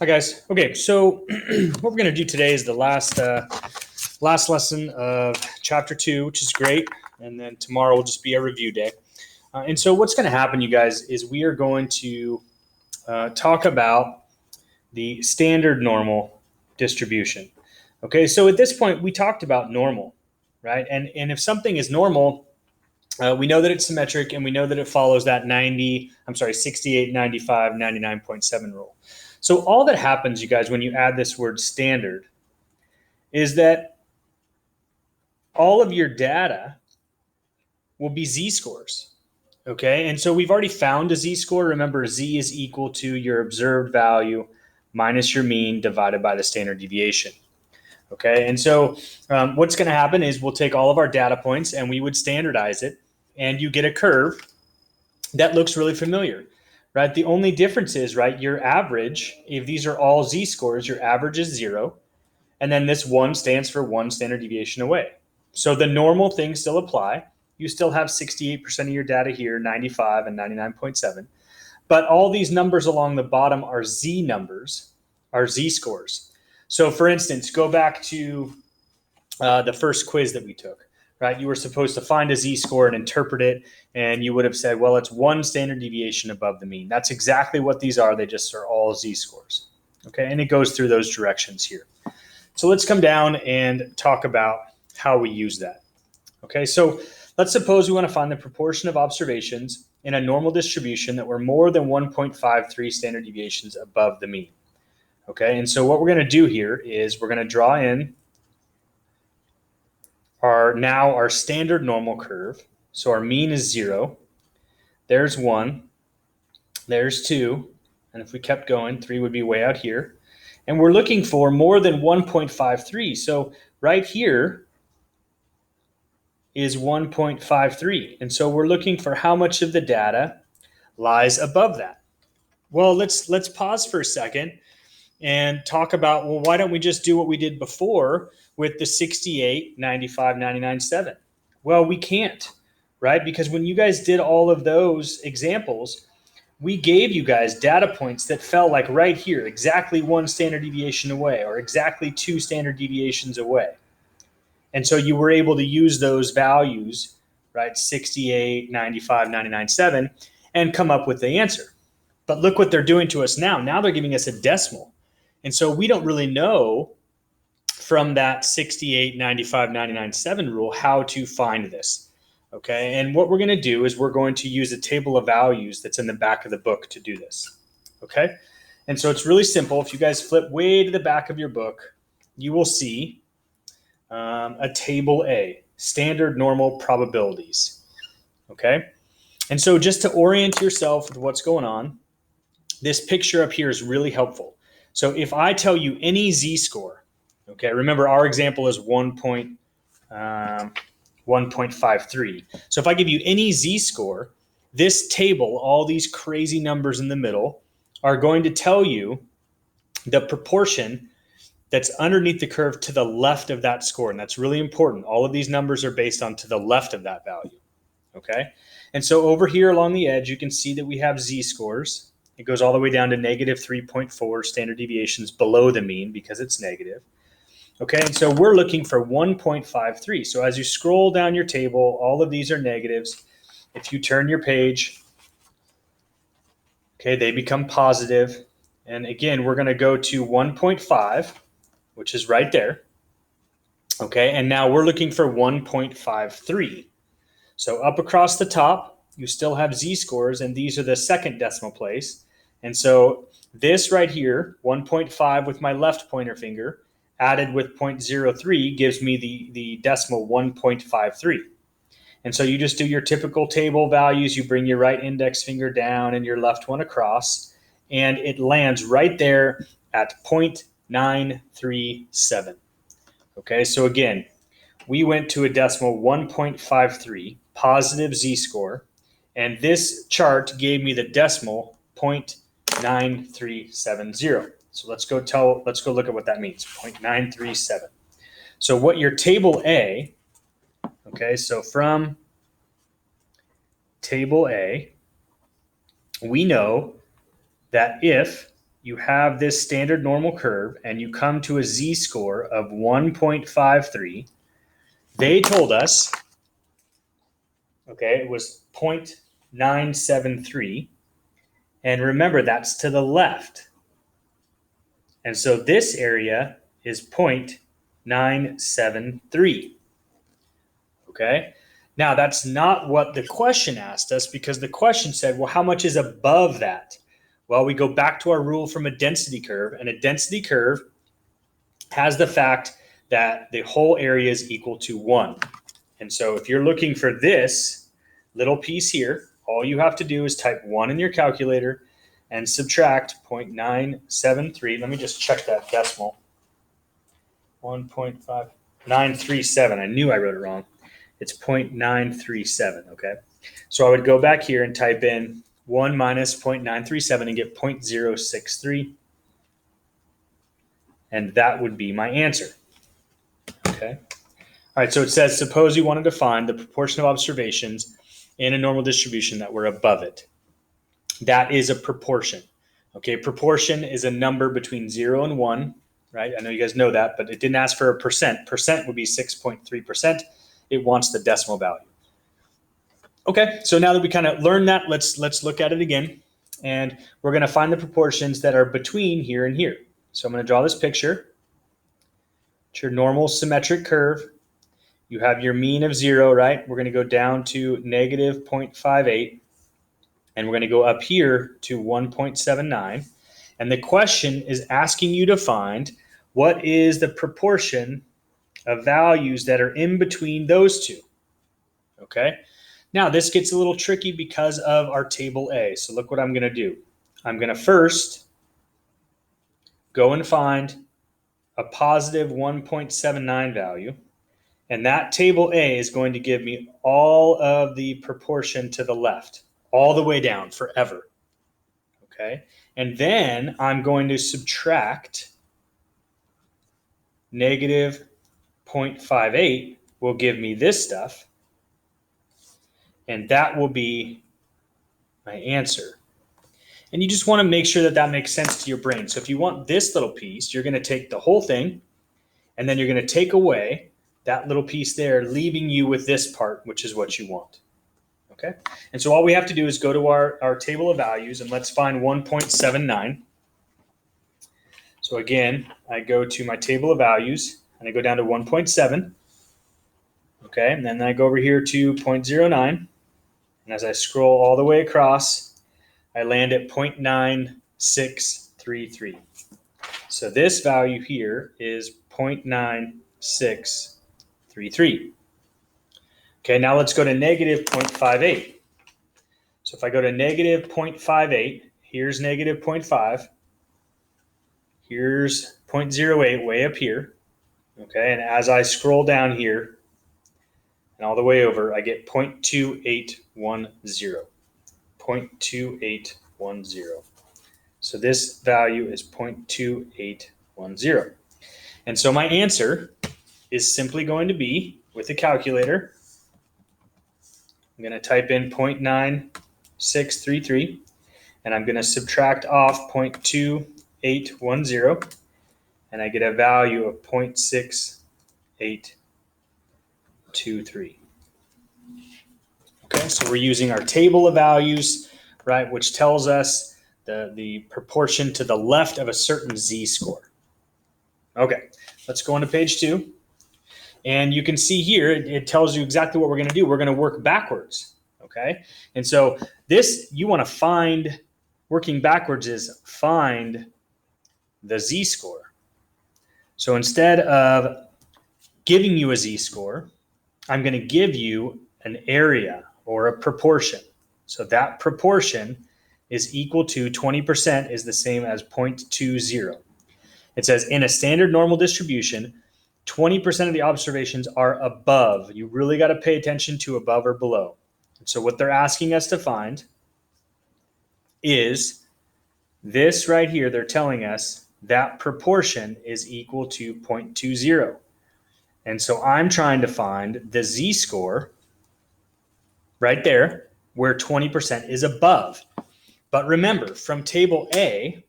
Hi guys. Okay, so what we're going to do today is the last lesson of chapter 2, which is great, and then tomorrow will just be a review day. And so what's going to happen, you guys, is we are going to talk about the standard normal distribution. Okay, so at this point we talked about normal, right? And if something is normal, we know that it's symmetric, and we know that it follows that 68, 95, 99.7 rule. So all that happens, you guys, when you add this word standard is that all of your data will be z-scores. Okay, and so we've already found a z-score. Remember, z is equal to your observed value minus your mean divided by the standard deviation. Okay, and so what's going to happen is we'll take all of our data points and we would standardize it, and you get a curve that looks really familiar, right? The only difference is, right, your average, if these are all z-scores, your average is 0, and then this 1 stands for 1 standard deviation away. So the normal things still apply. You still have 68% of your data here, 95 and 99.7. But all these numbers along the bottom are z numbers, are z-scores. So for instance, go back to the first quiz that we took, right? You were supposed to find a z-score and interpret it, and you would have said, well, it's 1 standard deviation above the mean. That's exactly what these are. They just are all z-scores. Okay, and it goes through those directions here. So let's come down and talk about how we use that. Okay, so let's suppose we want to find the proportion of observations in a normal distribution that were more than 1.53 standard deviations above the mean. Okay, and so what we're going to do here is we're going to draw in our standard normal curve. So our mean is 0. There's 1. There's 2. And if we kept going, 3 would be way out here. And we're looking for more than 1.53. So right here is 1.53. And so we're looking for how much of the data lies above that. Well, let's pause for a second and talk about, well, why don't we just do what we did before with the 68, 95, 99, 7? Well, we can't, right? Because when you guys did all of those examples, we gave you guys data points that fell like right here, exactly 1 standard deviation away or exactly 2 standard deviations away. And so you were able to use those values, right, 68, 95, 99, 7, and come up with the answer. But look what they're doing to us now. Now they're giving us a decimal. And so we don't really know from that 68, 95, 99, 7 rule how to find this. Okay, and what we're going to do is we're going to use a table of values that's in the back of the book to do this. Okay, and so it's really simple. If you guys flip way to the back of your book, you will see a table A, standard normal probabilities. Okay, and so just to orient yourself with what's going on, this picture up here is really helpful. So if I tell you any z-score, okay, remember our example is 1.53. So if I give you any z-score, this table, all these crazy numbers in the middle, are going to tell you the proportion that's underneath the curve to the left of that score. And that's really important. All of these numbers are based on to the left of that value. Okay. And so over here along the edge, you can see that we have z-scores. It goes all the way down to negative 3.4 standard deviations below the mean because it's negative. Okay, and so we're looking for 1.53. So as you scroll down your table, all of these are negatives. If you turn your page, okay, they become positive. And again, we're going to go to 1.5, which is right there. Okay, and now we're looking for 1.53. So up across the top, you still have z-scores, and these are the second decimal place. And so this right here, 1.5 with my left pointer finger, added with 0.03 gives me the decimal 1.53. And so you just do your typical table values. You bring your right index finger down and your left one across, and it lands right there at 0.937. Okay, so again, we went to a decimal 1.53, positive z-score, and this chart gave me the decimal 0.9370. So let's go look at what that means, 0.937. So what your table A, okay, so from table A, we know that if you have this standard normal curve and you come to a z-score of 1.53, they told us, okay, it was 0.973. And remember, that's to the left. And so this area is 0.973. Okay. Now, that's not what the question asked us, because the question said, well, how much is above that? Well, we go back to our rule from a density curve, and a density curve has the fact that the whole area is equal to 1. And so if you're looking for this little piece here, all you have to do is type 1 in your calculator and subtract 0.973. Let me just check that decimal. 1.5937. I knew I wrote it wrong. It's 0.937, okay? So I would go back here and type in 1 minus 0.937 and get 0.063. And that would be my answer, okay? All right, so it says, suppose you wanted to find the proportion of observations in a normal distribution that were above it. That is a proportion, okay? Proportion is a number between 0 and 1, right? I know you guys know that, but it didn't ask for a percent. Percent would be 6.3%. It wants the decimal value. Okay, so now that we kind of learned that, let's look at it again. And we're going to find the proportions that are between here and here. So I'm going to draw this picture. It's your normal symmetric curve. You have your mean of 0, right? We're going to go down to negative 0.58. And we're going to go up here to 1.79. And the question is asking you to find what is the proportion of values that are in between those two. Okay? Now, this gets a little tricky because of our table A. So look what I'm going to do. I'm going to first go and find a positive 1.79 value. And that table A is going to give me all of the proportion to the left, all the way down forever. Okay? And then I'm going to subtract negative 0.58 will give me this stuff. And that will be my answer. And you just want to make sure that that makes sense to your brain. So if you want this little piece, you're going to take the whole thing, and then you're going to take away that little piece there, leaving you with this part, which is what you want. Okay? And so all we have to do is go to our table of values, and let's find 1.79. So again, I go to my table of values, and I go down to 1.7. Okay? And then I go over here to 0.09. And as I scroll all the way across, I land at 0.9633. So this value here is 0.9633. Okay, now let's go to negative 0.58. So if I go to negative 0.58, here's negative 0.5. Here's 0.08 way up here. Okay, and as I scroll down here, and all the way over, I get 0.2810. 0.2810. So this value is 0.2810. And so my answer is simply going to be, with the calculator, I'm going to type in 0.9633, and I'm going to subtract off 0.2810, and I get a value of 0.6823. Okay, so we're using our table of values, right, which tells us the proportion to the left of a certain z-score. Okay, let's go on to page 2. And you can see here, it tells you exactly what we're going to do. We're going to work backwards, okay? And so this, you want to find, working backwards is find the z-score. So instead of giving you a z-score, I'm going to give you an area or a proportion. So that proportion is equal to 20% is the same as 0.20. It says in a standard normal distribution, 20% of the observations are above. You really got to pay attention to above or below. And so what they're asking us to find is this right here. They're telling us that proportion is equal to 0.20. And so I'm trying to find the z-score right there where 20% is above. But remember, from table A,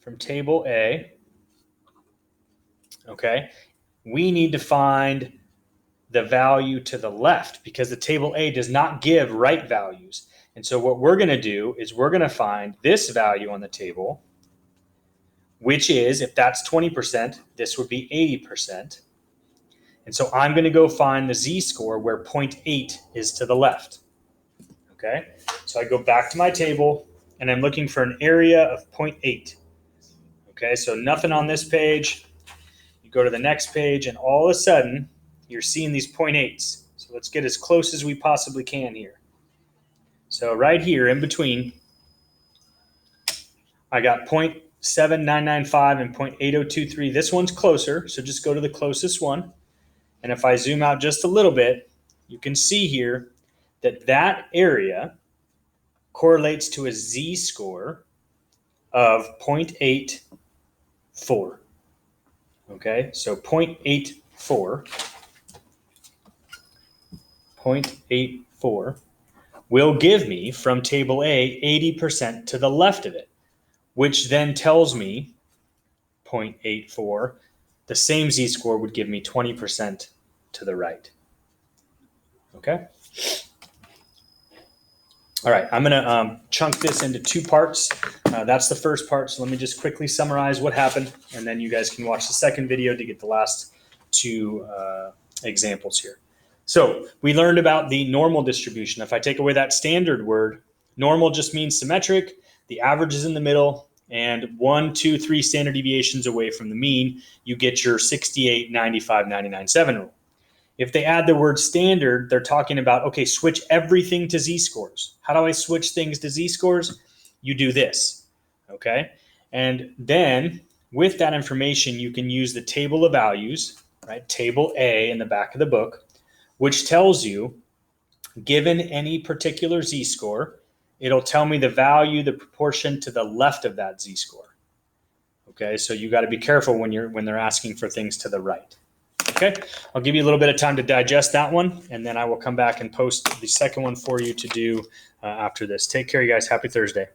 from table A, okay, we need to find the value to the left because the table A does not give right values. And so what we're going to do is we're going to find this value on the table, which is, if that's 20%, this would be 80%. And so I'm going to go find the z-score where 0.8 is to the left. Okay, so I go back to my table and I'm looking for an area of 0.8. Okay, so nothing on this page. You go to the next page and all of a sudden you're seeing these 0.8s. So let's get as close as we possibly can here. So right here in between, I got 0.7995 and 0.8023. This one's closer, so just go to the closest one. And if I zoom out just a little bit, you can see here that that area correlates to a z-score of 0.84. Okay, so 0.84 will give me from table A 80% to the left of it, which then tells me 0.84. The same z-score would give me 20% to the right. Okay. All right, I'm going to chunk this into two parts. That's the first part. So let me just quickly summarize what happened, and then you guys can watch the second video to get the last two examples here. So we learned about the normal distribution. If I take away that standard word, normal just means symmetric. The average is in the middle, and 1, 2, 3 standard deviations away from the mean, you get your 68, 95, 99, 7 rule. If they add the word standard, they're talking about, okay, switch everything to z-scores. How do I switch things to z-scores? You do this, okay? And then with that information, you can use the table of values, right? Table A in the back of the book, which tells you, given any particular z-score, it'll tell me the value, the proportion to the left of that z-score. Okay, so you got to be careful when they're asking for things to the right. Okay, I'll give you a little bit of time to digest that one, and then I will come back and post the second one for you to do after this. Take care, you guys. Happy Thursday.